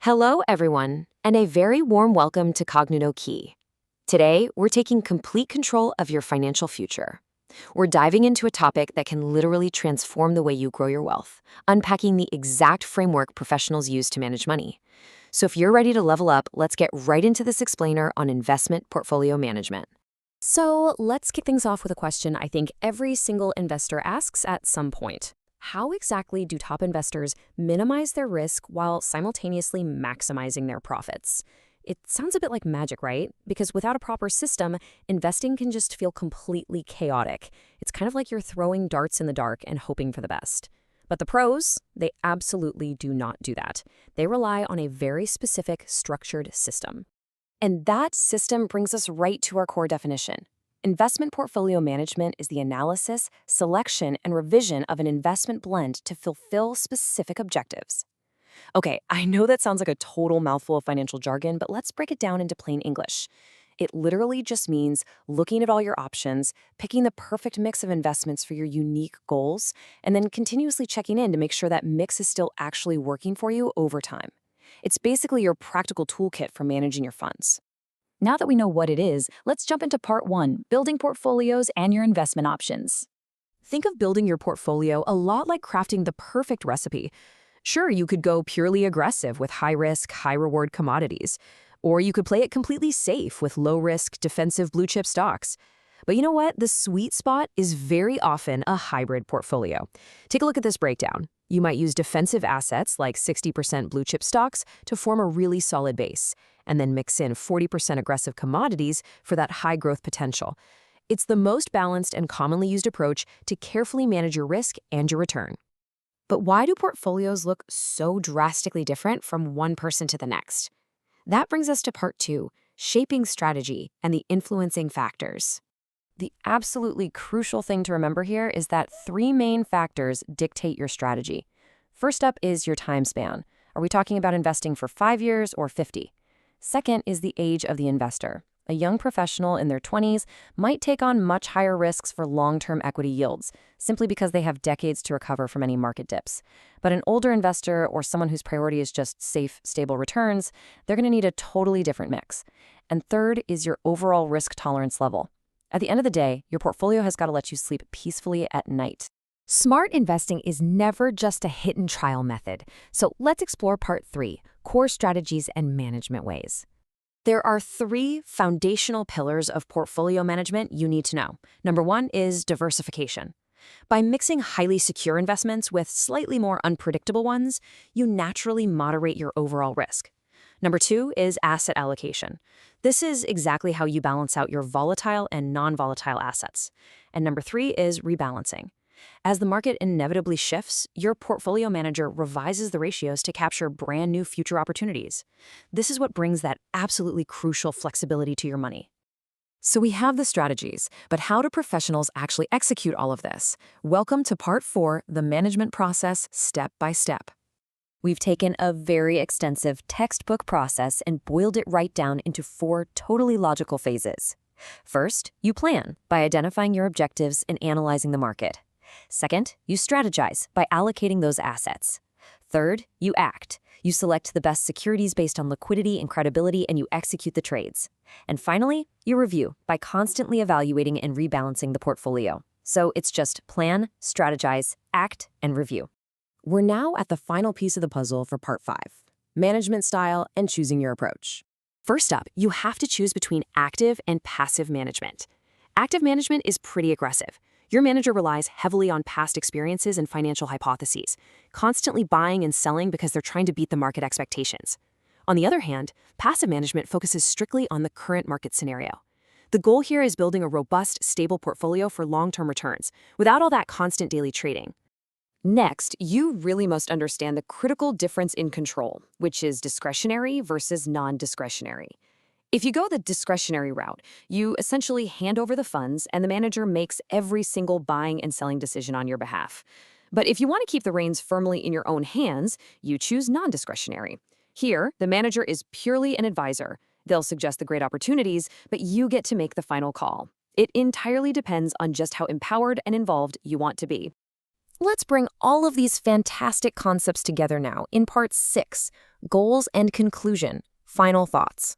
Hello, everyone, and a very warm welcome to Kognito Key. Today, we're taking complete control of your financial future. We're diving into a topic that can literally transform the way you grow your wealth, unpacking the exact framework professionals use to manage money. So if you're ready to level up, let's get right into this explainer on investment portfolio management. So let's kick things off with a question I think every single investor asks at some point. How exactly do top investors minimize their risk while simultaneously maximizing their profits? It sounds a bit like magic, right? Because without a proper system, investing can just feel completely chaotic. It's kind of like you're throwing darts in the dark and hoping for the best. But the pros, they absolutely do not do that. They rely on a very specific, structured system. And that system brings us right to our core definition. Investment portfolio management is the analysis, selection, and revision of an investment blend to fulfill specific objectives. Okay, I know that sounds like a total mouthful of financial jargon, but let's break it down into plain English. It literally just means looking at all your options, picking the perfect mix of investments for your unique goals, and then continuously checking in to make sure that mix is still actually working for you over time. It's basically your practical toolkit for managing your funds. Now that we know what it is, let's jump into part 1, building portfolios and your investment options. Think of building your portfolio a lot like crafting the perfect recipe. Sure, you could go purely aggressive with high-risk, high-reward commodities, or you could play it completely safe with low-risk, defensive blue-chip stocks. But you know what? The sweet spot is very often a hybrid portfolio. Take a look at this breakdown. You might use defensive assets like 60% blue-chip stocks to form a really solid base, and then mix in 40% aggressive commodities for that high growth potential. It's the most balanced and commonly used approach to carefully manage your risk and your return. But why do portfolios look so drastically different from one person to the next? That brings us to part 2, shaping strategy and the influencing factors. The absolutely crucial thing to remember here is that 3 main factors dictate your strategy. First up is your time span. Are we talking about investing for 5 years or 50? Second is the age of the investor. A young professional in their 20s might take on much higher risks for long-term equity yields, simply because they have decades to recover from any market dips. But an older investor or someone whose priority is just safe, stable returns, they're going to need a totally different mix. And third is your overall risk tolerance level. At the end of the day, your portfolio has got to let you sleep peacefully at night. Smart investing is never just a hit and trial method. So let's explore part 3, core strategies and management ways. There are 3 foundational pillars of portfolio management you need to know. Number 1 is diversification. By mixing highly secure investments with slightly more unpredictable ones, you naturally moderate your overall risk. Number 2 is asset allocation. This is exactly how you balance out your volatile and non-volatile assets. And number 3 is rebalancing. As the market inevitably shifts, your portfolio manager revises the ratios to capture brand new future opportunities. This is what brings that absolutely crucial flexibility to your money. So we have the strategies, but how do professionals actually execute all of this? Welcome to part 4, the management process step by step. We've taken a very extensive textbook process and boiled it right down into 4 totally logical phases. First, you plan by identifying your objectives and analyzing the market. Second, you strategize by allocating those assets. Third, you act. You select the best securities based on liquidity and credibility, and you execute the trades. And finally, you review by constantly evaluating and rebalancing the portfolio. So it's just plan, strategize, act, and review. We're now at the final piece of the puzzle for part 5, management style and choosing your approach. First up, you have to choose between active and passive management. Active management is pretty aggressive. Your manager relies heavily on past experiences and financial hypotheses, constantly buying and selling because they're trying to beat the market expectations. On the other hand, passive management focuses strictly on the current market scenario. The goal here is building a robust, stable portfolio for long-term returns, without all that constant daily trading. Next, you really must understand the critical difference in control, which is discretionary versus non-discretionary. If you go the discretionary route, you essentially hand over the funds and the manager makes every single buying and selling decision on your behalf. But if you want to keep the reins firmly in your own hands, you choose non-discretionary. Here, the manager is purely an advisor. They'll suggest the great opportunities, but you get to make the final call. It entirely depends on just how empowered and involved you want to be. Let's bring all of these fantastic concepts together now in part 6, Goals and Conclusion, Final Thoughts.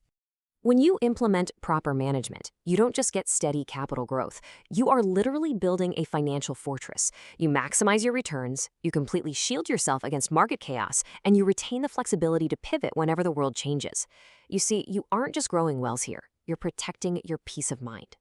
When you implement proper management, you don't just get steady capital growth. You are literally building a financial fortress. You maximize your returns, you completely shield yourself against market chaos, and you retain the flexibility to pivot whenever the world changes. You see, you aren't just growing wealth here, you're protecting your peace of mind.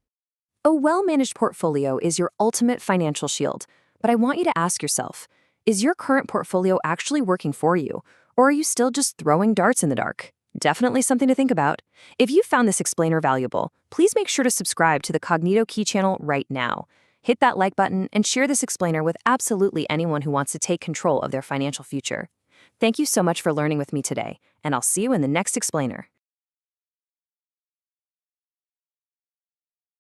A well-managed portfolio is your ultimate financial shield. But I want you to ask yourself, is your current portfolio actually working for you? Or are you still just throwing darts in the dark? Definitely something to think about. If you found this explainer valuable, please make sure to subscribe to the Kognito Key channel right now. Hit that like button and share this explainer with absolutely anyone who wants to take control of their financial future. Thank you so much for learning with me today, and I'll see you in the next explainer.